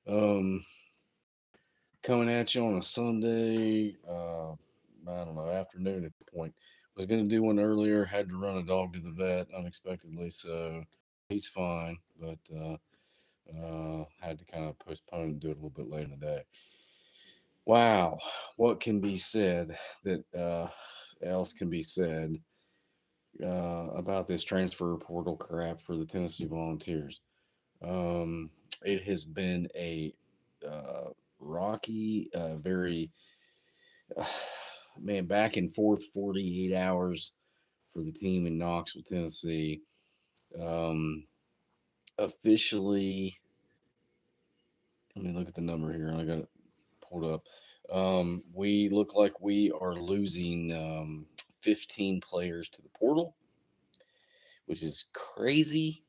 Um, Coming at you on a Sunday. I don't know, afternoon at the point. Was going to do one earlier. Had to run a dog to the vet unexpectedly, so he's fine. But had to kind of postpone and do it a little bit later in the day. Wow, what can be said that else can be said about this transfer portal crap for the Tennessee Volunteers? Um, it has been a uh, rocky, very man back and forth 48 hours for the team in Knoxville, Tennessee. Um, Officially, let me look at the number here. I got it pulled up. We look like we are losing 15 players to the portal, which is crazy.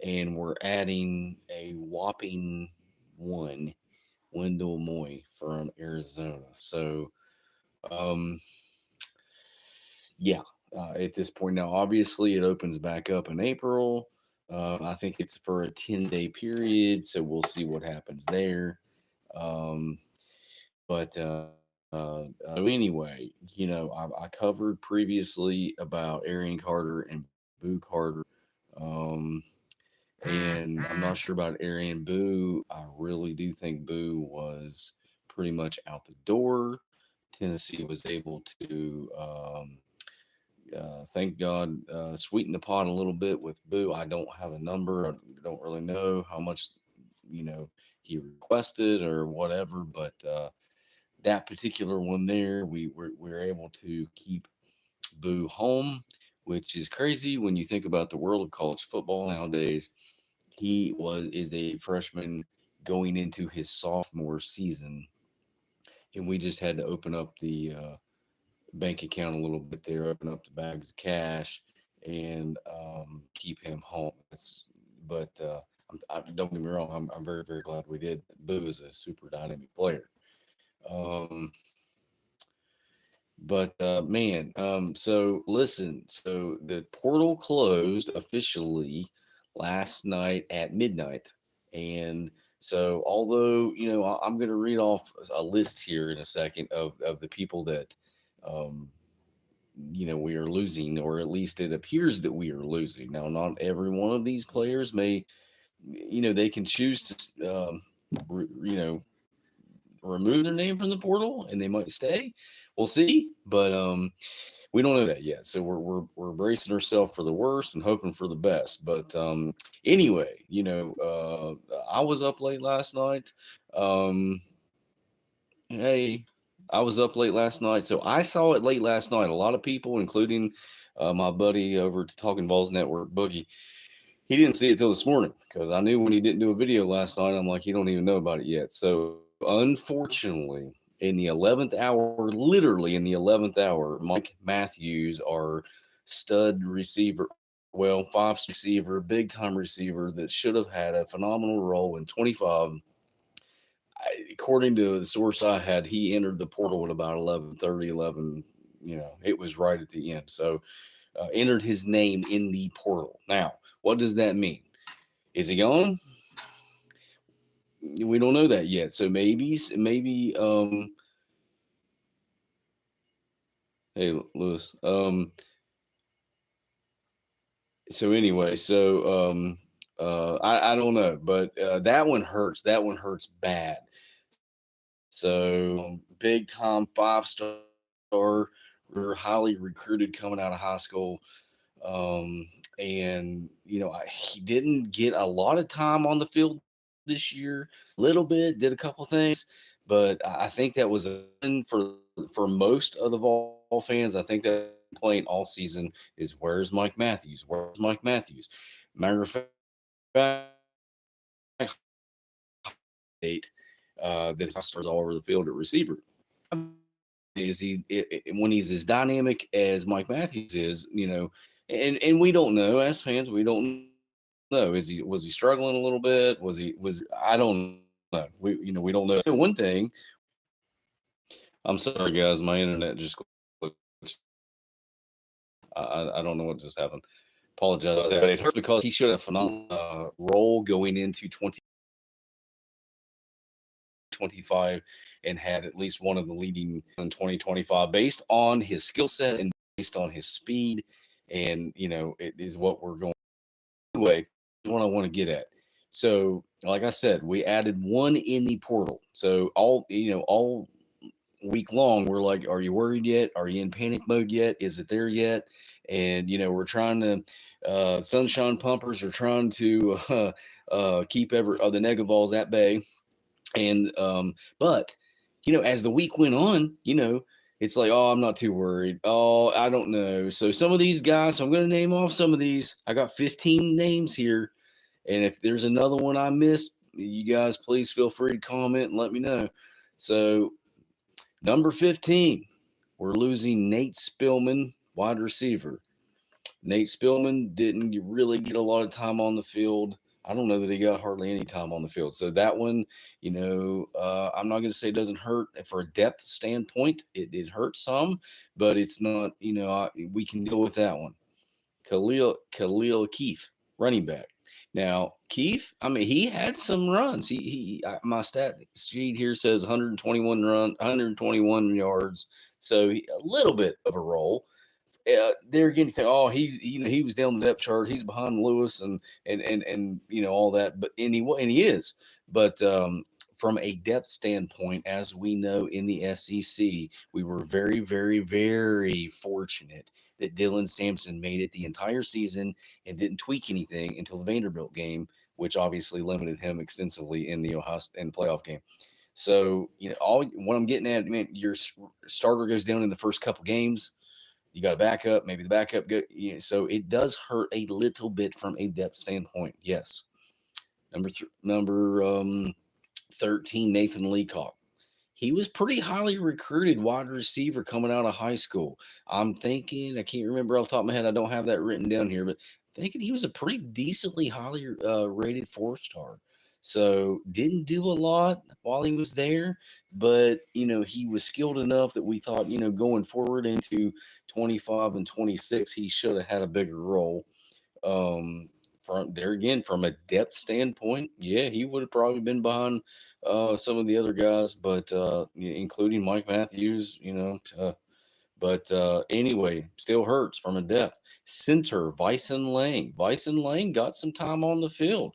And we're adding a whopping one, Wendell Moy from Arizona. So, um, yeah, at this point now, obviously it opens back up in April. I think it's for a 10-day period, so we'll see what happens there. Um, but anyway, I covered previously about Arian Carter and Boo Carter. Um, and I'm not sure about Arian Boo. I really do think Boo was pretty much out the door. Tennessee was able to, thank God, sweeten the pot a little bit with Boo. I don't have a number. I don't really know how much, you know, he requested or whatever, but that particular one there, we're able to keep Boo home, which is crazy when you think about the world of college football nowadays. He was is a freshman going into his sophomore season, and we just had to open up the bank account a little bit there, open up the bags of cash, and keep him home. Don't get me wrong, I'm very very glad we did. Boo is a super dynamic player. Um, so listen, so the portal closed officially last night at midnight. And so, although, I'm going to read off a list here in a second of the people that, um, we are losing, or at least it appears that we are losing. Now, not every one of these players may, they can choose to, you know, remove their name from the portal and they might stay. We'll see. But we don't know that yet. So we're bracing ourselves for the worst and hoping for the best. But anyway, I was up late last night. Um, hey, I was up late last night, so I saw it late last night. A lot of people, including my buddy over at the Talking Vols Network, Boogie, he didn't see it till this morning because I knew when he didn't do a video last night, I'm like, he don't even know about it yet. So unfortunately, in the 11th hour, literally in the 11th hour, Mike Matthews, our stud receiver, well, five receiver, big time receiver that should have had a phenomenal role in 25. According to the source I had, he entered the portal at about 11:30, 11. It was right at the end. So entered his name in the portal. Now, what does that mean? Is he gone? We don't know that yet. So maybe. Hey, Lewis. So anyway, I don't know, but that one hurts. That one hurts bad. So big time 5-star, highly recruited coming out of high school. And he didn't get a lot of time on the field this year. A little bit, did a couple things, but I think that was a win for most of the Vol fans. I think that complaint all season is where's Mike Matthews? Where's Mike Matthews? Matter of fact, that stars all over the field at receiver. Is when he's as dynamic as Mike Matthews is, and we don't know as fans, we don't know. Was he struggling a little bit? Was I don't know. We don't know. One thing, I'm sorry guys, my internet just glitched. I don't know what just happened. Apologize about that. But it hurts because he should have a phenomenal role going into 20. 2025 and had at least one of the leading in 2025 based on his skill set and based on his speed. And, it is what we're going anyway, what I want to get at. So, like I said, we added one in the portal. So all week long, we're like, are you worried yet? Are you in panic mode yet? Is it there yet? And we're trying to sunshine pumpers are trying to keep the negatives at bay. And but as the week went on, it's like, oh, I'm not too worried. Oh, I don't know. So some of these guys, so I'm going to name off some of these. I got 15 names here, and if there's another one I missed, you guys please feel free to comment and let me know. So number 15, we're losing Nate Spillman, wide receiver. Nate Spillman didn't really get a lot of time on the field. I don't know that he got hardly any time on the field. So that one, I'm not going to say it doesn't hurt for a depth standpoint. It hurts some, but it's not, we can deal with that one. Khalil Keefe, running back. Now, Keefe, I mean, he had some runs. My stat sheet here says 121 yards. So a little bit of a roll. There again, you think, oh, he was down the depth chart. He's behind Lewis and all that. But and he is. But from a depth standpoint, as we know in the SEC, we were very, very, very fortunate that Dylan Sampson made it the entire season and didn't tweak anything until the Vanderbilt game, which obviously limited him extensively in the Ohio in the playoff game. So all what I'm getting at, man, your starter goes down in the first couple games. You got a backup, maybe the backup go. So it does hurt a little bit from a depth standpoint. Yes. Number 13, Nathan Leacock. He was pretty highly recruited wide receiver coming out of high school. I'm thinking, I can't remember off the top of my head. I don't have that written down here, but thinking he was a pretty decently highly rated 4-star. So didn't do a lot while he was there, but he was skilled enough that we thought, going forward into 25 and 26, he should have had a bigger role. From there again, from a depth standpoint, yeah, he would have probably been behind some of the other guys, but including Mike Matthews, but anyway, still hurts from a depth. Center, Vyson Lang. Vyson Lang got some time on the field.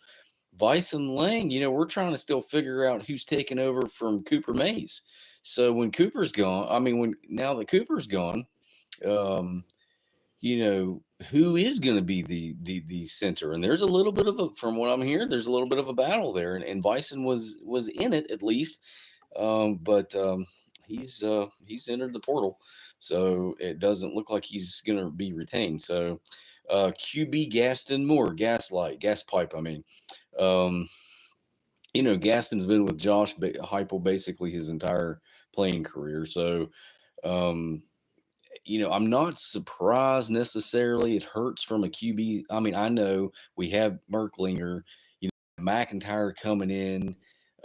Vyson Lang, we're trying to still figure out who's taking over from Cooper Mays. So when Cooper's gone, now that Cooper's gone, um, who is going to be the center? And there's a little bit of from what I'm hearing, there's a little bit of a battle there, and Bison was in it at least, but he's entered the portal, so it doesn't look like he's going to be retained. So QB Gaston Moore, gas pipe. I mean, um, Gaston's been with Josh Heupel basically his entire playing career, so. Um, I'm not surprised necessarily. It hurts from a QB. I mean, I know we have Merklinger, McIntyre coming in.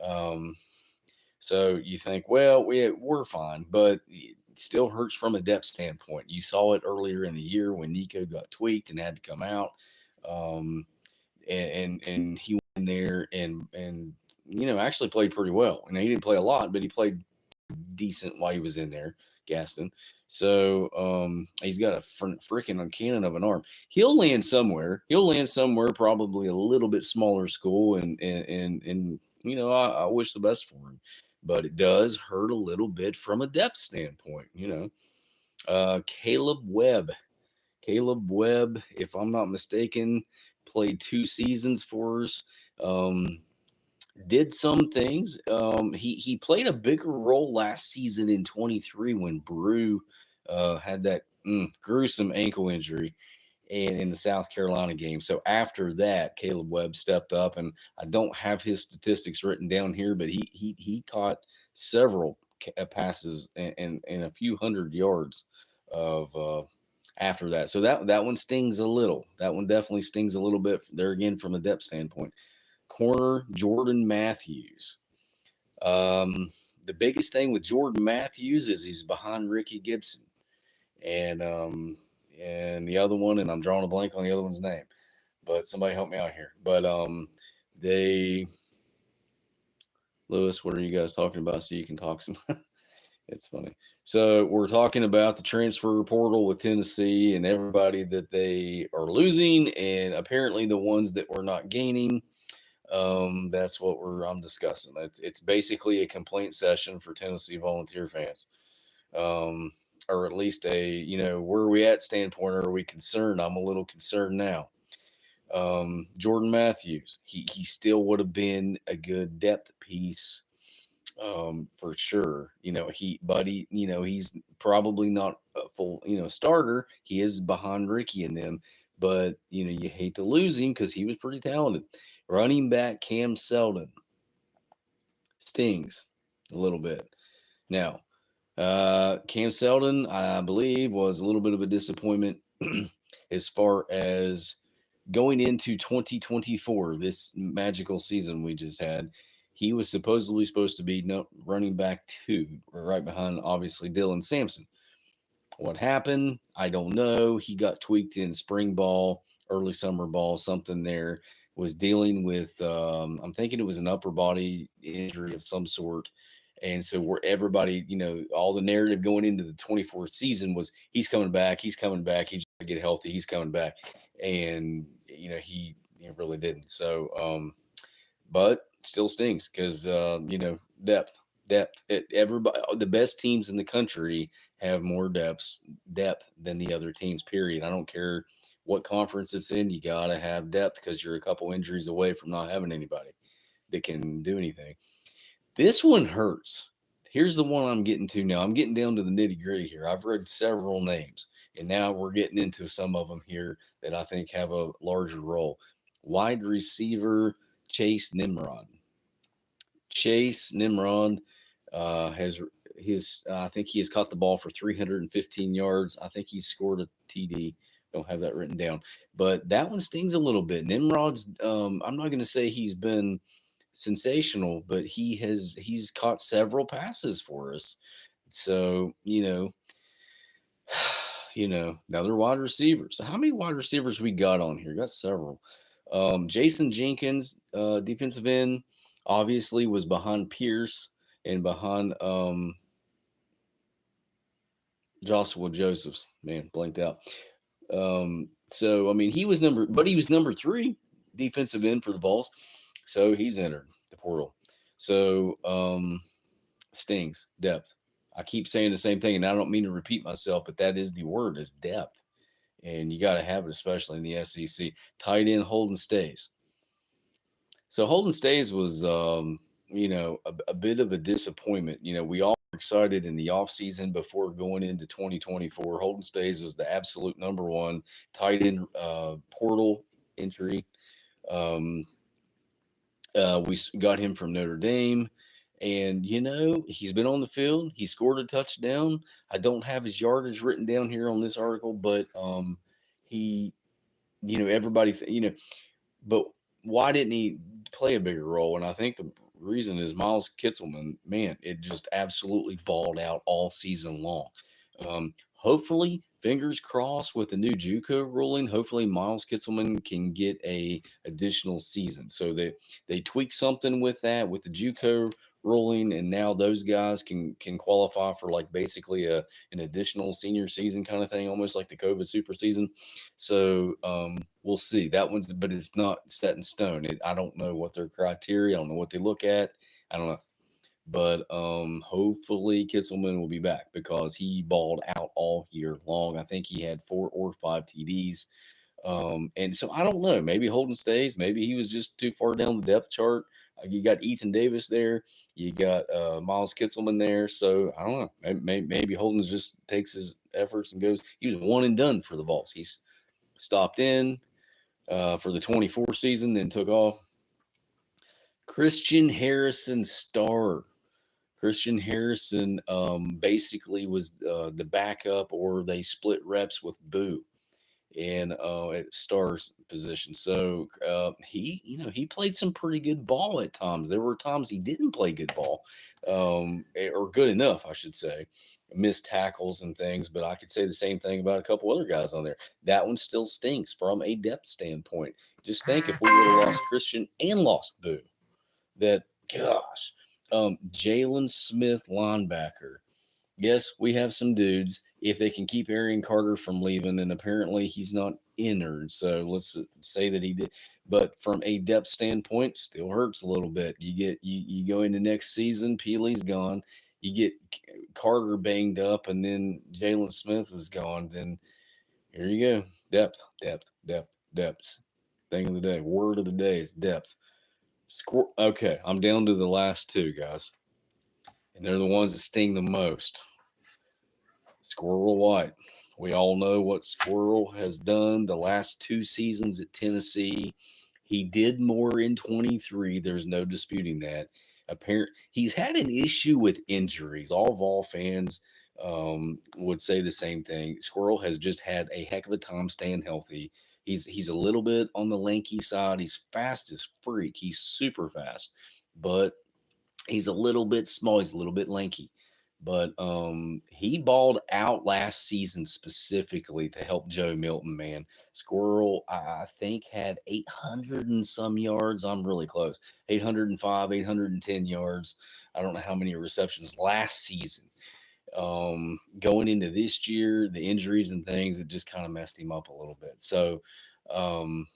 Um, so you think, well, we're fine, but it still hurts from a depth standpoint. You saw it earlier in the year when Nico got tweaked and had to come out. Um, and he went in there and actually played pretty well. And he didn't play a lot, but he played decent while he was in there, Gaston. So he's got a freaking cannon of an arm. He'll land somewhere. Probably a little bit smaller school, and I wish the best for him. But it does hurt a little bit from a depth standpoint. Caleb Webb. Caleb Webb, if I'm not mistaken, played 2 seasons for us. Did some things. He played a bigger role last season in 23 when Brew had that gruesome ankle injury and in the South Carolina game. So after that, Caleb Webb stepped up, and I don't have his statistics written down here, but he caught several passes and a few hundred yards of after that. So that one stings a little. That one definitely stings a little bit there again from a depth standpoint. Corner Jordan Matthews. The biggest thing with Jordan Matthews is he's behind Ricky Gibson, and the other one, and I'm drawing a blank on the other one's name, but somebody help me out here. But they Lewis, what are you guys talking about? So you can talk some. It's funny. So we're talking about the transfer portal with Tennessee and everybody that they are losing, and apparently the ones that we're not gaining. That's what I'm discussing. It's basically a complaint session for Tennessee Volunteer fans, um, or at least a where are we at standpoint. Are we concerned? I'm a little concerned now. Jordan Matthews, he still would have been a good depth piece, for sure. He's probably not a full, starter. He is behind Ricky and them, but you hate to lose him because he was pretty talented. Running back Cam Seldon stings a little bit. Now, Cam Seldon, I believe, was a little bit of a disappointment as far as going into 2024, this magical season we just had. He was supposed to be running back two, right behind obviously Dylan Sampson. What happened? I don't know. He got tweaked in spring ball, early summer ball, something there. Was dealing with, I'm thinking it was an upper body injury of some sort. And so, where everybody, all the narrative going into the 24th season was he's coming back, he's coming back, he's going to get healthy, he's coming back. And, he really didn't. So, but still stings because depth, depth. Everybody, the best teams in the country have more depth than the other teams. Period. I don't care what conference it's in. You gotta have depth because you're a couple injuries away from not having anybody that can do anything. This one hurts. Here's the one I'm getting to now. I'm getting down to the nitty gritty here. I've read several names, and now we're getting into some of them here that I think have a larger role. Wide receiver Chase Nimrod. Chase Nimrod has his. I think he has caught the ball for 315 yards. I think he scored a TD. Don't have that written down, but that one stings a little bit. Nimrod's. I'm not going to say he's been sensational, but he's caught several passes for us. So another wide receiver. So how many wide receivers we got on here? Got several. Jason Jenkins, defensive end, obviously was behind Pierce and behind Joshua Josephs. Man, blanked out. So I mean, he was number three defensive end for the Vols. So he's entered the portal. So stings depth. I keep saying the same thing, and I don't mean to repeat myself, but that is the word: is depth, and you got to have it, especially in the SEC. Tight end Holden Stays. So Holden Stays was, a bit of a disappointment. We all were excited in the offseason before going into 2024. Holden Stays was the absolute number one tight end portal entry. Um, we got him from Notre Dame. And, he's been on the field. He scored a touchdown. I don't have his yardage written down here on this article, but he, everybody, but why didn't he play a bigger role? And I think the reason is Miles Kitselman, man, it just absolutely balled out all season long. Hopefully, fingers crossed with the new JUCO ruling, hopefully Miles Kitselman can get a additional season. So that they tweak something with that with the JUCO ruling, and now those guys can qualify for like basically an additional senior season kind of thing, almost like the COVID super season. So we'll see. That one's, but it's not set in stone. I don't know what their criteria. I don't know what they look at. I don't know. But hopefully Kisselman will be back because he balled out all year long. I think he had 4 or 5 TDs. And so I don't know. Maybe Holden Stays. Maybe he was just too far down the depth chart. You got Ethan Davis there. You got Miles Kitselman there. So I don't know. Maybe Holden just takes his efforts and goes. He was one and done for the Vols. He's stopped in for the 24 season, then took off. Christian Harrison Starr. Christian Harrison basically was the backup, or they split reps with Boo in at Star's position. So he played some pretty good ball at times. There were times he didn't play good ball, or good enough, I should say. Missed tackles and things, but I could say the same thing about a couple other guys on there. That one still stinks from a depth standpoint. Just think if we would have lost Christian and lost Boo, that gosh. Jalen Smith, linebacker. Yes, we have some dudes. If they can keep Arian Carter from leaving, and apparently he's not injured, so let's say that he did. But from a depth standpoint, still hurts a little bit. You go into next season, Peely's gone. You get Carter banged up, and then Jalen Smith is gone. Then here you go, depth, depth, depth, depths. Thing of the day, word of the day is depth. Score. Okay, I'm down to the last two guys, and they're the ones that sting the most. Squirrel White. We all know what Squirrel has done the last two seasons at Tennessee. He did more in 23. There's no disputing that. He's had an issue with injuries. All Vol fans would say the same thing. Squirrel has just had a heck of a time staying healthy. He's a little bit on the lanky side. He's fast as freak. He's super fast, but he's a little bit small. He's a little bit lanky, but he balled out last season specifically to help Joe Milton. Man, Squirrel, I think had 800 and some yards. I'm really close. 805, 810 yards. I don't know how many receptions last season. Going into this year, the injuries and things, it just kind of messed him up a little bit. So, um,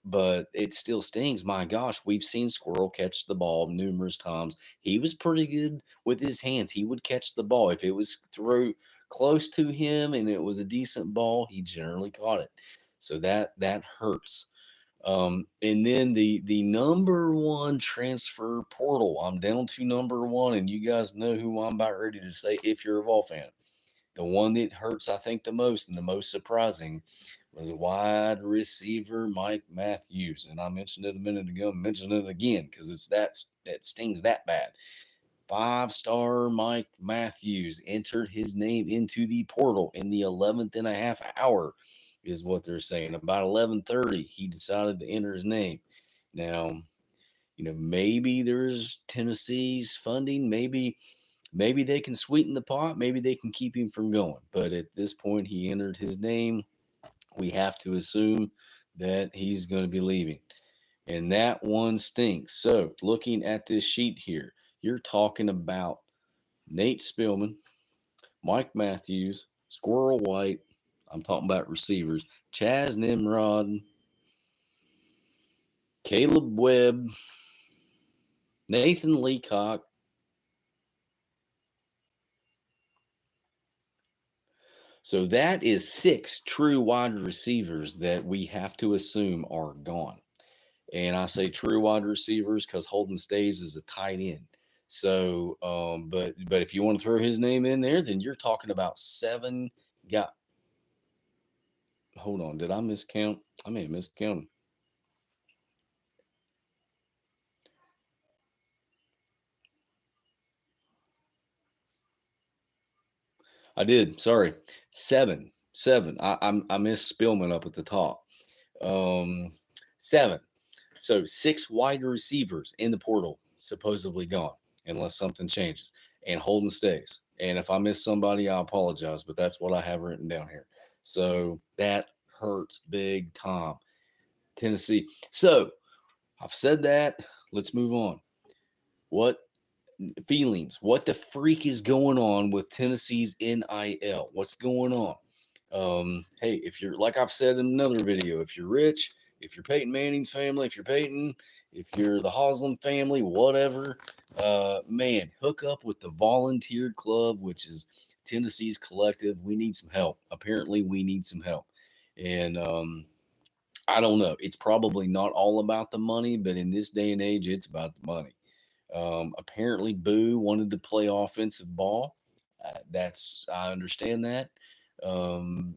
but it still stings. My gosh, we've seen Squirrel catch the ball numerous times. He was pretty good with his hands. He would catch the ball. If it was through close to him and it was a decent ball, he generally caught it. So that hurts. And then the number one transfer portal. I'm down to number one, and you guys know who I'm about ready to say if you're a Vol fan. The one that hurts, I think, the most and the most surprising was wide receiver Mike Matthews. And I mentioned it a minute ago, mention it again because that stings that bad. 5-star Mike Matthews entered his name into the portal in the 11th and a half hour, is what they're saying. About 11:30, he decided to enter his name. Now, maybe there's Tennessee's funding, maybe they can sweeten the pot, maybe they can keep him from going. But at this point, he entered his name. We have to assume that he's going to be leaving. And that one stinks. So, looking at this sheet here, you're talking about Nate Spillman, Mike Matthews, Squirrel White. I'm talking about receivers. Chaz Nimrod, Caleb Webb, Nathan Leacock. So that is 6 true wide receivers that we have to assume are gone. And I say true wide receivers because Holden Stays is a tight end. So, but if you want to throw his name in there, then you're talking about 7 got. Hold on, did I miscount? I may have miscounted. I did. Sorry, 7, 7. I missed Spillman up at the top. 7. So 6 wide receivers in the portal supposedly gone unless something changes, and Holden Stays. And if I miss somebody, I apologize, but that's what I have written down here. So that hurts big time. Tennessee. So I've said that. Let's move on. What feelings? What the freak is going on with Tennessee's NIL? What's going on? Hey, if you're, like I've said in another video, if you're rich, if you're Peyton Manning's family, if you're Peyton, if you're the Haslam family, whatever, man, hook up with the Volunteered Club, which is Tennessee's collective. We need some help. Apparently, we need some help. And I don't know. It's probably not all about the money, but in this day and age, it's about the money. Apparently, Boo wanted to play offensive ball. I understand that. And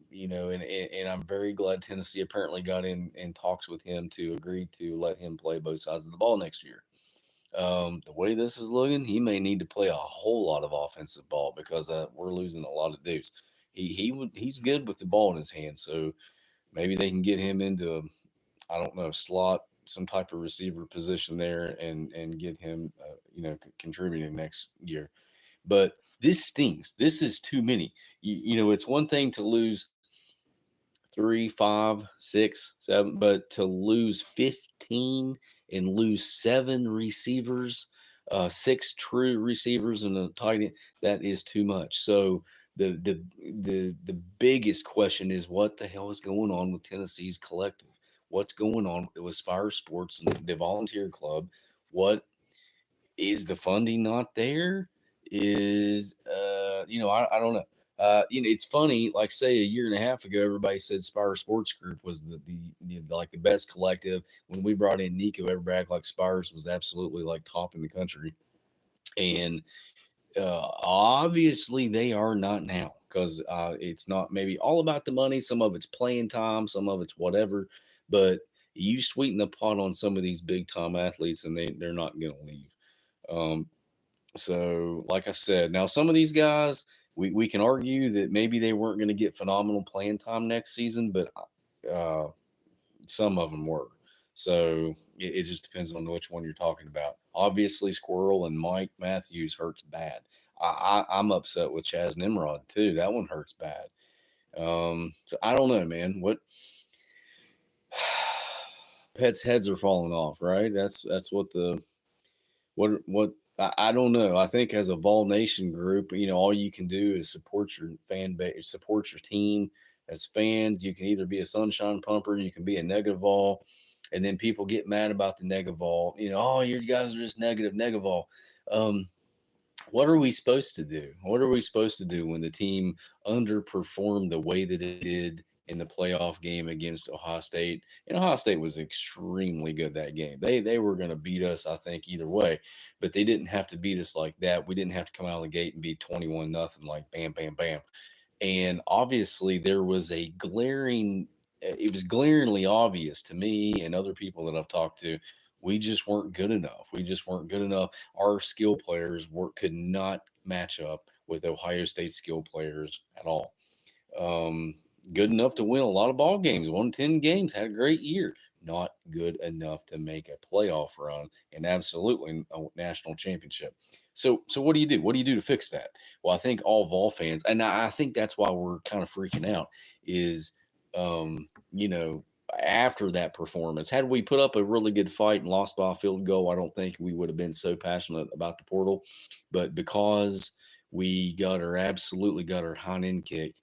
I'm very glad Tennessee apparently got in talks with him to agree to let him play both sides of the ball next year. The way this is looking, he may need to play a whole lot of offensive ball because we're losing a lot of dudes. He's good with the ball in his hand, so maybe they can get him into I don't know, slot some type of receiver position there and get him, contributing next year. But this stings. This is too many. It's one thing to lose 3, 5, 6, 7, but to lose 15 and lose 7 receivers, six true receivers and a tight end, that is too much. So the biggest question is what the hell is going on with Tennessee's collective? What's going on with Spire Sports and the volunteer club? What is the funding not there? Is I don't know. It's funny. Like say a year and a half ago, everybody said Spire Sports Group was like the best collective. When we brought in Nico, everybody acted like Spires was absolutely like top in the country. And obviously they are not now because it's not maybe all about the money. Some of it's playing time, some of it's whatever. But you sweeten the pot on some of these big time athletes, and they're not going to leave. Um, so, like I said, now some of these guys, we can argue that maybe they weren't going to get phenomenal playing time next season, but uh, some of them were. So it just depends on which one you're talking about. Obviously, Squirrel and Mike Matthews hurts bad. I'm upset with Chaz Nimrod too. That one hurts bad. So I don't know, man. What pets' heads are falling off, right? That's what the what I don't know. I think as a Vol Nation group, all you can do is support your fan base, support your team as fans. You can either be a sunshine pumper, you can be a negative Vol, and then people get mad about the negative Vol. Oh, you guys are just negative Vol. Um, what are we supposed to do? What are we supposed to do when the team underperformed the way that it did in the playoff game against Ohio State? And Ohio State was extremely good that game. They were going to beat us, I think, either way, but they didn't have to beat us like that. We didn't have to come out of the gate and be 21 nothing like bam, bam, bam. And obviously there was a glaring it was glaringly obvious to me and other people that I've talked to. We just weren't good enough. We just weren't good enough. Our skill players could not match up with Ohio State skill players at all. Um, Good enough to win a lot of ball games, won 10 games, had a great year. Not good enough to make a playoff run and absolutely a national championship. So what do you do? What do you do to fix that? Well, I think all Vol fans, and I think that's why we're kind of freaking out, is um, you know, after that performance, had we put up a really good fight and lost by a field goal, I don't think we would have been so passionate about the portal. But because we absolutely got our hind end kicked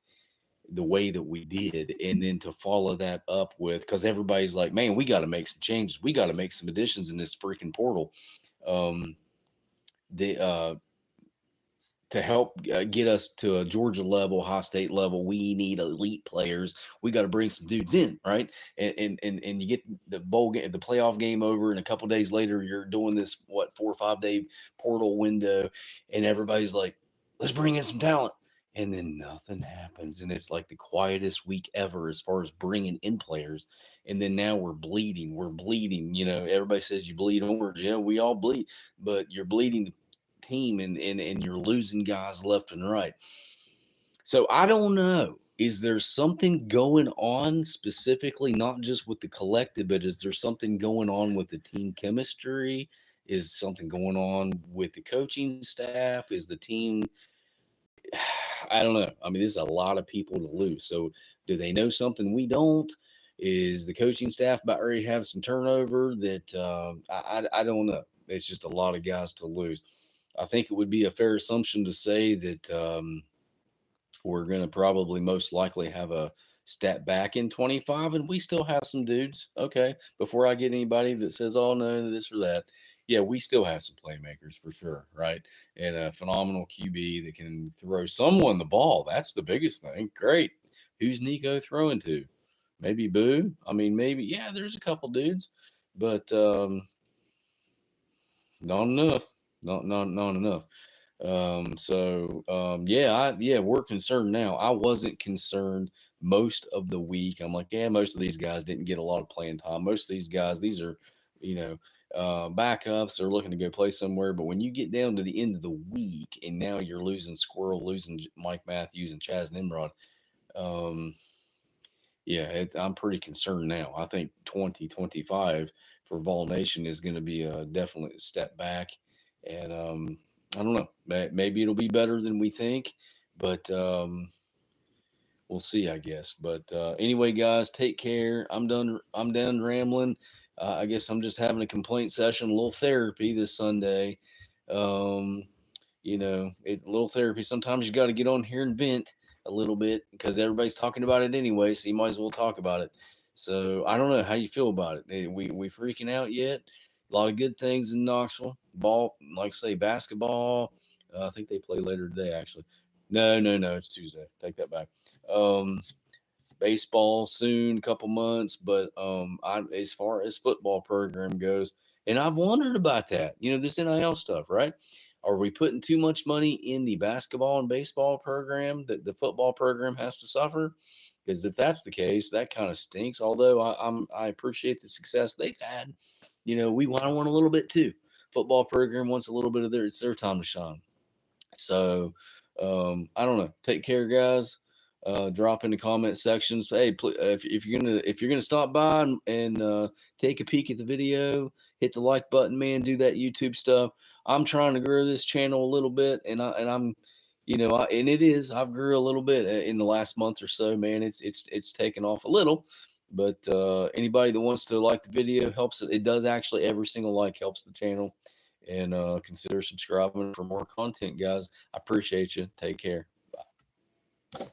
the way that we did, and then to follow that up with, because everybody's like, man, we got to make some changes, we got to make some additions in this freaking portal. um the To help get us to a Georgia level, High State level, we need elite players. We got to bring some dudes in, right? And you get the bowl game, the playoff game over, and a couple days later, you're doing this 4 or 5 day portal window, and everybody's like, "Let's bring in some talent," and then nothing happens, and it's like the quietest week ever as far as bringing in players. And then now we're bleeding. We're bleeding. Everybody says you bleed orange. Yeah, we all bleed, but you're bleeding team, and you're losing guys left and right. So I don't know. Is there something going on specifically, not just with the collective, but is there something going on with the team chemistry? Is something going on with the coaching staff? Is the team I don't know. I mean, there's a lot of people to lose. So, do they know something we don't? Is the coaching staff about ready to have some turnover? That I don't know. It's just a lot of guys to lose. I think it would be a fair assumption to say that we're going to probably most likely have a step back in 25, and we still have some dudes. Okay, before I get anybody that says, "Oh no, this or that," yeah, we still have some playmakers for sure, right? And a phenomenal QB that can throw someone the ball. That's the biggest thing. Great. Who's Nico throwing to? Maybe Boo. I mean, maybe yeah. There's a couple dudes, but not enough. Not enough. Yeah, we're concerned now. I wasn't concerned most of the week. I'm like, yeah, most of these guys didn't get a lot of playing time. Most of these guys, these are, you know, backups. They're looking to go play somewhere. But when you get down to the end of the week and now you're losing Squirrel, losing Mike Matthews and Chaz Nimrod, um, yeah, I'm pretty concerned now. I think 2025 for Vol Nation is going to be a definite step back, and I don't know. Maybe it'll be better than we think, but we'll see, I guess. But anyway, guys, take care. I'm done. I'm done rambling. I guess I'm just having a complaint session, a little therapy this Sunday. Um, little therapy. Sometimes you got to get on here and vent a little bit because everybody's talking about it anyway. So you might as well talk about it. So I don't know how you feel about it. We freaking out yet? A lot of good things in Knoxville. Ball, like say basketball. I think they play later today. Actually, no, it's Tuesday. Take that back. Um, Baseball soon, couple months, but as far as football program goes, and I've wondered about that. This NIL stuff, right? Are we putting too much money in the basketball and baseball program that the football program has to suffer? Because if that's the case, that kind of stinks. Although I appreciate the success they've had. We want a little bit too. Football program wants a little bit of it's their time to shine. So I don't know. Take care, guys. Drop in the comment sections. Hey, if you're gonna stop by and take a peek at the video, hit the like button, man. Do that YouTube stuff. I'm trying to grow this channel a little bit, and I'm, and it is. I've grew a little bit in the last month or so, man. It's taken off a little, but anybody that wants to like the video helps it. It does actually. Every single like helps the channel, and consider subscribing for more content, guys. I appreciate you. Take care. Bye.